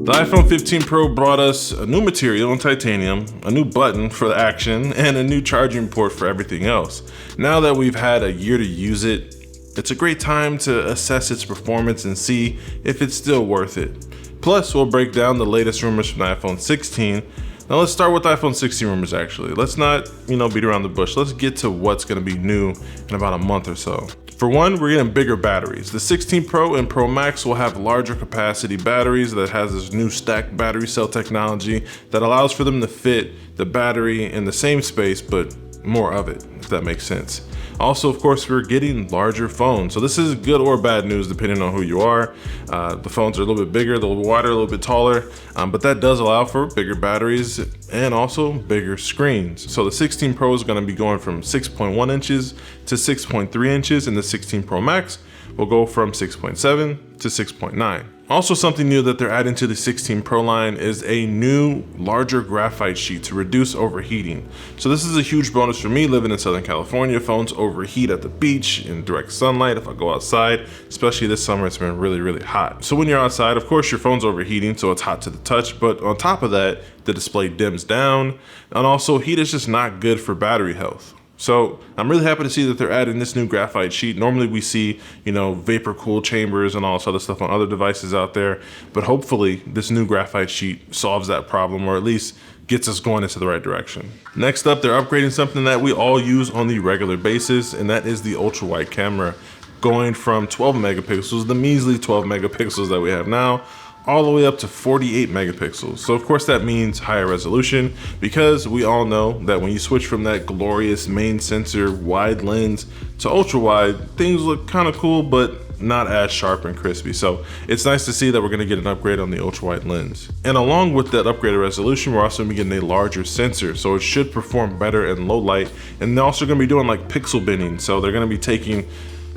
The iPhone 15 Pro brought us a new material in titanium, a new button for the action, and a new charging port for everything else. Now that we've had a year to use it, it's a great time to assess its performance and see if it's still worth it. Plus, we'll break down the latest rumors from the iPhone 16. Now let's start with the iPhone 16 rumors actually. Let's not, beat around the bush. Let's get to what's gonna be new in about a month or so. For one, we're getting bigger batteries. The 16 Pro and Pro Max will have larger capacity batteries that has this new stacked battery cell technology that allows for them to fit the battery in the same space, but more of it, if that makes sense. Also, of course, we're getting larger phones. So this is good or bad news depending on who you are. The phones are a little bit bigger, a little wider, a little bit taller, but that does allow for bigger batteries and also bigger screens. So the 16 Pro is gonna be going from 6.1 inches to 6.3 inches, and the 16 Pro Max will go from 6.7 to 6.9. Also, something new that they're adding to the 16 Pro line is a new, larger graphite sheet to reduce overheating. So this is a huge bonus for me living in Southern California. Phones overheat at the beach in direct sunlight if I go outside, especially this summer. It's been really, really hot. So when you're outside, of course, your phone's overheating, so it's hot to the touch. But on top of that, the display dims down, and also heat is just not good for battery health. So I'm really happy to see that they're adding this new graphite sheet. Normally we see, vapor cool chambers and all this other stuff on other devices out there, but hopefully this new graphite sheet solves that problem, or at least gets us going into the right direction. Next up, they're upgrading something that we all use on the regular basis, and that is the ultra-wide camera, going from 12 megapixels, the measly 12 megapixels that we have now, all the way up to 48 megapixels. So of course that means higher resolution, because we all know that when you switch from that glorious main sensor wide lens to ultra wide, things look kind of cool, but not as sharp and crispy. So it's nice to see that we're gonna get an upgrade on the ultra wide lens. And along with that upgraded resolution, we're also gonna be getting a larger sensor. So it should perform better in low light. And they're also gonna be doing like pixel binning. So they're gonna be taking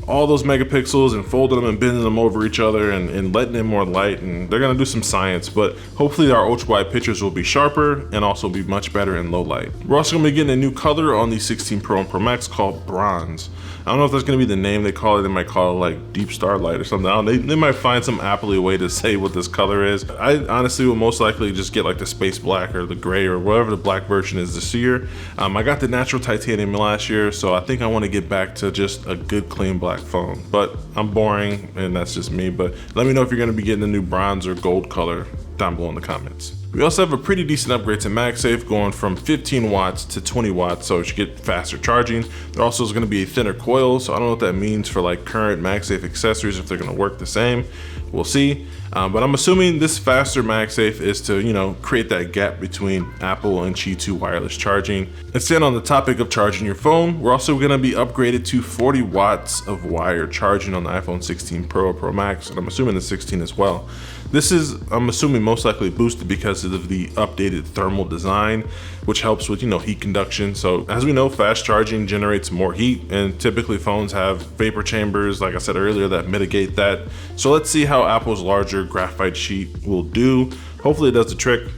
all those megapixels and folding them and bending them over each other and letting in more light, and they're gonna do some science, but hopefully our ultra wide pictures will be sharper and also be much better in low light. We're also gonna be getting a new color on the 16 Pro and Pro Max called bronze. I don't know if that's gonna be the name they call it. They might call it like deep starlight or something. They might find some aptly way to say what this color is. I honestly will most likely just get like the space black or the gray or whatever the black version is this year. I got the natural titanium last year, so I think I wanna get back to just a good clean black phone, but I'm boring and that's just me. But let me know if you're gonna be getting a new bronze or gold color down below in the comments. We also have a pretty decent upgrade to MagSafe, going from 15 watts to 20 watts, so it should get faster charging. There also is going to be a thinner coil, so I don't know what that means for like current MagSafe accessories, if they're going to work the same. We'll see. But I'm assuming this faster MagSafe is to, create that gap between Apple and Qi 2 wireless charging. And staying on the topic of charging your phone, we're also going to be upgraded to 40 watts of wire charging on the iPhone 16 Pro, Pro Max, and I'm assuming the 16 as well. This is, I'm assuming, most likely boosted because of the updated thermal design, which helps with, heat conduction. So as we know, fast charging generates more heat, and typically phones have vapor chambers, like I said earlier, that mitigate that. So let's see how Apple's larger graphite sheet will do. Hopefully it does the trick.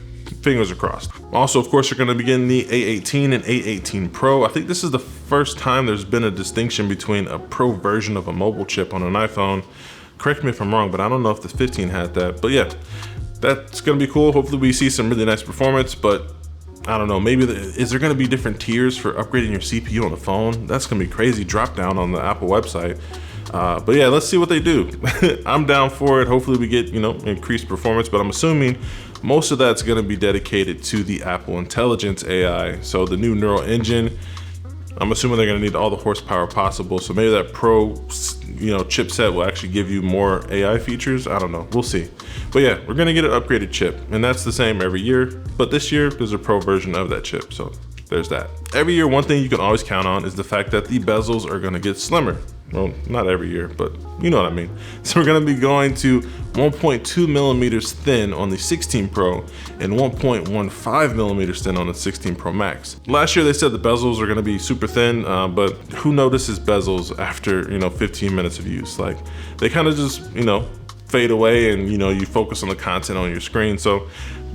Fingers are crossed. Also, of course, you're going to be getting the A18 and A18 Pro. I think this is the first time there's been a distinction between a Pro version of a mobile chip on an iPhone. Correct me if I'm wrong, but I don't know if the 15 had that. But yeah, that's gonna be cool. Hopefully we see some really nice performance, but I don't know, maybe is there gonna be different tiers for upgrading your CPU on the phone? That's gonna be crazy drop down on the Apple website. But yeah, let's see what they do. I'm down for it. Hopefully we get, increased performance, but I'm assuming most of that's gonna be dedicated to the Apple Intelligence AI. So the new neural engine, I'm assuming they're gonna need all the horsepower possible. So maybe that Pro, chipset will actually give you more AI features. I don't know, we'll see. But yeah, we're gonna get an upgraded chip, and that's the same every year. But this year, there's a Pro version of that chip, so there's that. Every year, one thing you can always count on is the fact that the bezels are gonna get slimmer. Well, not every year, but you know what I mean. So we're gonna be going to 1.2 millimeters thin on the 16 Pro and 1.15 millimeters thin on the 16 Pro Max. Last year they said the bezels are gonna be super thin, but who notices bezels after 15 minutes of use? Like, they kind of just fade away and, you know, you focus on the content on your screen. So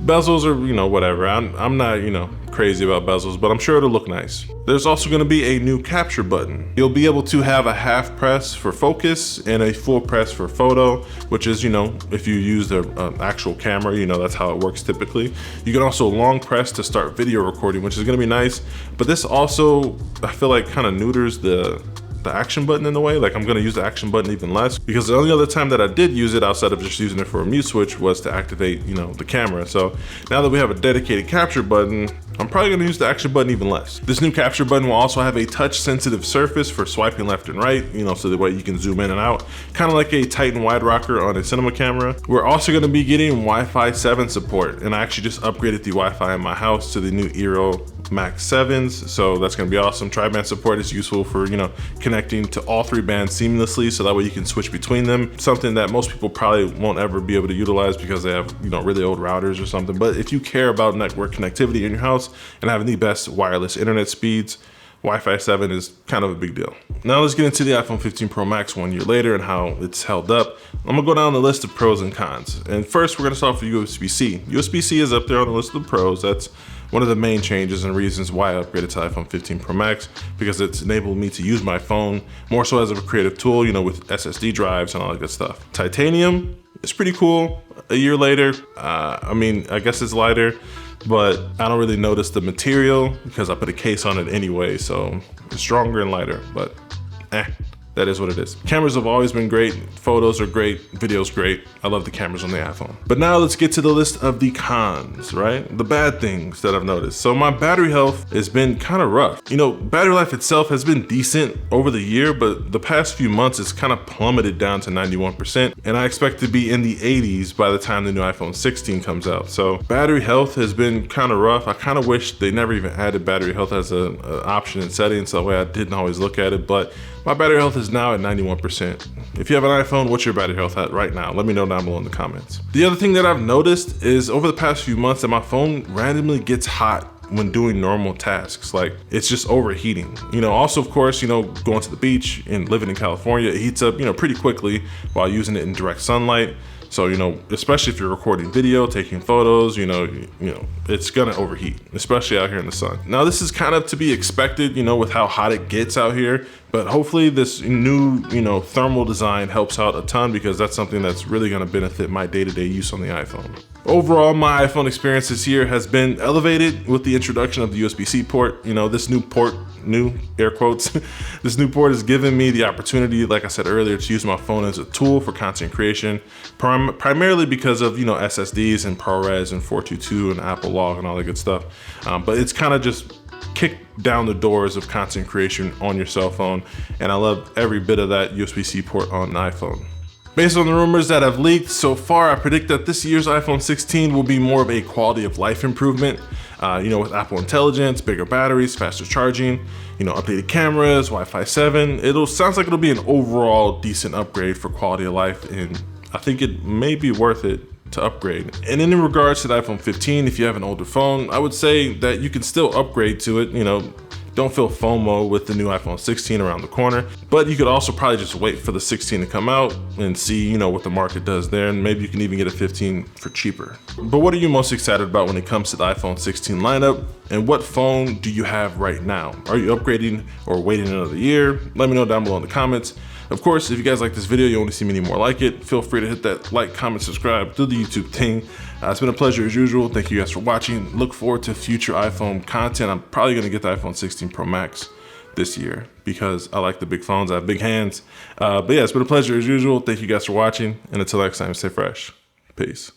bezels are, you know, whatever. I'm not, you know, crazy about bezels, but I'm sure it'll look nice. There's also going to be a new capture button. You'll be able to have a half press for focus and a full press for photo, which is, you know, if you use the actual camera, you know, that's how it works typically. You can also long press to start video recording, which is going to be nice. But this also, I feel like, kind of neuters the action button in a way. Like, I'm going to use the action button even less, because the only other time that I did use it outside of just using it for a mute switch was to activate, you know, the camera. So now that we have a dedicated capture button, I'm probably going to use the action button even less. This new capture button will also have a touch sensitive surface for swiping left and right, you know, so the way you can zoom in and out, kind of like a Titan wide rocker on a cinema camera. We're also going to be getting Wi-Fi 7 support, and I actually just upgraded the Wi-Fi in my house to the new Eero Max 7s, so that's going to be awesome. Tri-band support is useful for, you know, connecting to all 3 bands seamlessly, so that way you can switch between them. Something that most people probably won't ever be able to utilize because they have, you know, really old routers or something. But if you care about network connectivity in your house and having the best wireless internet speeds, Wi-Fi 7 is kind of a big deal. Now let's get into the iPhone 15 Pro Max 1 year later and how it's held up. I'm gonna go down the list of pros and cons. And first, we're gonna start off with USB-C. USB-C is up there on the list of the pros. That's one of the main changes and reasons why I upgraded to iPhone 15 Pro Max, because it's enabled me to use my phone more so as a creative tool, you know, with SSD drives and all that good stuff. Titanium is pretty cool. A year later, I mean, I guess it's lighter, but I don't really notice the material because I put a case on it anyway, so it's stronger and lighter, but that is what it is. Cameras have always been great. Photos are great, video's great. I love the cameras on the iPhone. But now let's get to the list of the cons, right? The bad things that I've noticed. So my battery health has been kind of rough. You know, battery life itself has been decent over the year, but the past few months it's kind of plummeted down to 91%. And I expect to be in the 80s by the time the new iPhone 16 comes out. So battery health has been kind of rough. I kind of wish they never even added battery health as an option in settings, so that way I didn't always look at it. But my battery health is now at 91%. If you have an iPhone, what's your battery health at right now? Let me know down below in the comments. The other thing that I've noticed is over the past few months that my phone randomly gets hot when doing normal tasks. Like, it's just overheating. You know, also, of course, you know, going to the beach and living in California, it heats up, you know, pretty quickly while using it in direct sunlight. So, you know, especially if you're recording video, taking photos, you know, it's gonna overheat, especially out here in the sun. Now, this is kind of to be expected, you know, with how hot it gets out here, but hopefully this new, you know, thermal design helps out a ton, because that's something that's really gonna benefit my day-to-day use on the iPhone. Overall, my iPhone experience this year has been elevated with the introduction of the USBC port. You know, this new port, new air quotes, this new port has given me the opportunity, like I said earlier, to use my phone as a tool for content creation, primarily because of, you know, SSDs and ProRes and 422 and Apple Log and all that good stuff. But it's kind of just kicked down the doors of content creation on your cell phone, and I love every bit of that USB-C port on an iPhone. Based on the rumors that have leaked so far, I predict that this year's iPhone 16 will be more of a quality of life improvement, you know, with Apple Intelligence, bigger batteries, faster charging, you know, updated cameras, Wi-Fi 7. Sounds like it'll be an overall decent upgrade for quality of life, and I think it may be worth it to upgrade. And in regards to the iPhone 15, if you have an older phone, I would say that you can still upgrade to it. You know, don't feel FOMO with the new iPhone 16 around the corner, but you could also probably just wait for the 16 to come out and see, you know, what the market does there, and maybe you can even get a 15 for cheaper. But what are you most excited about when it comes to the iPhone 16 lineup, and what phone do you have right now? Are you upgrading or waiting another year? Let me know down below in the comments. Of course, if you guys like this video, you want to see many more like it, feel free to hit that like, comment, subscribe, do the YouTube thing. It's been a pleasure as usual. Thank you guys for watching. Look forward to future iPhone content. I'm probably going to get the iPhone 16 Pro Max this year because I like the big phones. I have big hands. But yeah, it's been a pleasure as usual. Thank you guys for watching. And until next time, stay fresh. Peace.